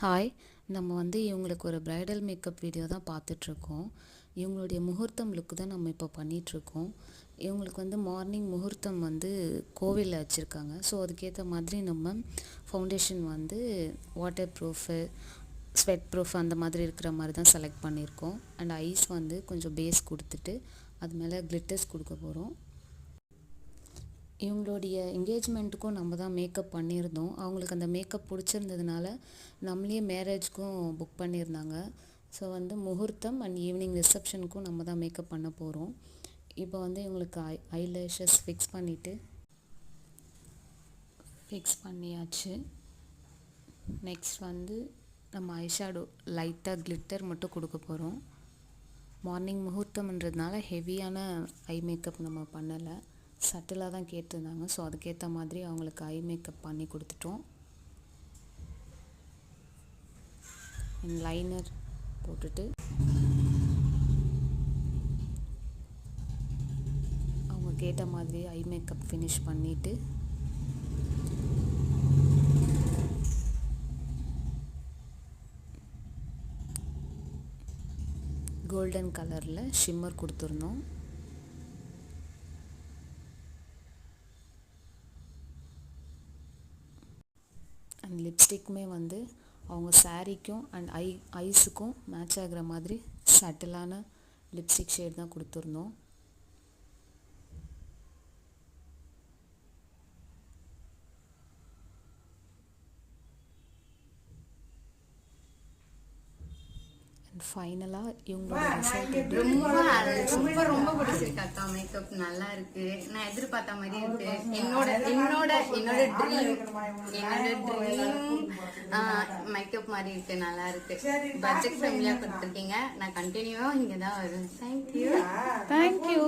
Hi, நம்ம இவங்களுக்கு ஒரு பிரைடல் மேக்கப் வீடியோ தான் பார்த்துட்ருக்கோம். இவங்களுடைய முகூர்த்தம் லுக் தான் நம்ம இப்போ பண்ணிகிட்ருக்கோம். இவங்களுக்கு மார்னிங் முகூர்த்தம் கோவிலில் வச்சுருக்காங்க. ஸோ அதுக்கேற்ற மாதிரி நம்ம foundation water proof, sweat proof அந்த மாதிரி இருக்கிற மாதிரி தான் செலக்ட் பண்ணியிருக்கோம். அண்ட் ஐஸ் கொஞ்சம் பேஸ் கொடுத்துட்டு அது மேலே கிளிட்டர்ஸ் கொடுக்க போகிறோம். இவங்களுடைய என்கேஜ்மெண்ட்டுக்கும் நம்ம தான் மேக்கப் பண்ணியிருந்தோம். அவங்களுக்கு அந்த மேக்கப் பிடிச்சிருந்ததுனால நம்மளே மேரேஜ்க்கும் புக் பண்ணியிருந்தாங்க. ஸோ முகூர்த்தம் அண்ட் ஈவினிங் ரிசப்ஷனுக்கும் நம்ம தான் மேக்கப் பண்ண போகிறோம். இப்போ இவங்களுக்கு ஐலேஷஸ் ஃபிக்ஸ் பண்ணியாச்சு. நெக்ஸ்ட் நம்ம ஐஷேடோ லைட்டாக கிளிட்டர் மட்டும் கொடுக்க போகிறோம். மார்னிங் முகூர்த்தம்ன்றதுனால ஹெவியான ஐ மேக்கப் நம்ம பண்ணலை, சட்டிலாக தான் கேட்டிருந்தாங்க. ஸோ அதுக்கேற்ற மாதிரி அவங்களுக்கு ஐ மேக்கப் பண்ணி கொடுத்துட்டோம். லைனர் போட்டுட்டு அவங்க கேட்ட மாதிரி ஐ மேக்கப் ஃபினிஷ் பண்ணிவிட்டு கோல்டன் கலரில் ஷிம்மர் கொடுத்துருந்தோம். அண்ட் லிப்ஸ்டிக்குமே அவங்க சாரீக்கும் அண்ட் ஐஸுக்கும் மேட்ச் ஆகிற மாதிரி சட்டிலான லிப்ஸ்டிக் ஷேட் தான் கொடுத்துருந்தோம். ஃபைனலாக இவங்களோட ரிசல்ட் ரொம்ப பிடிச்சிருக்கு அக்கா. மேக்கப் நல்லா இருக்கு, நான் எதிர்பார்த்த மாதிரி இருக்கு. என்னோட ட்ரீம் மேக்கப் மாதிரி இருக்கு, நல்லா இருக்கு. பட்ஜெட் ஃப்ரெண்ட்லியா கொடுத்துருக்கீங்க. நான் கண்டினியூவா இங்க தான் வருவேன். தேங்க்யூ.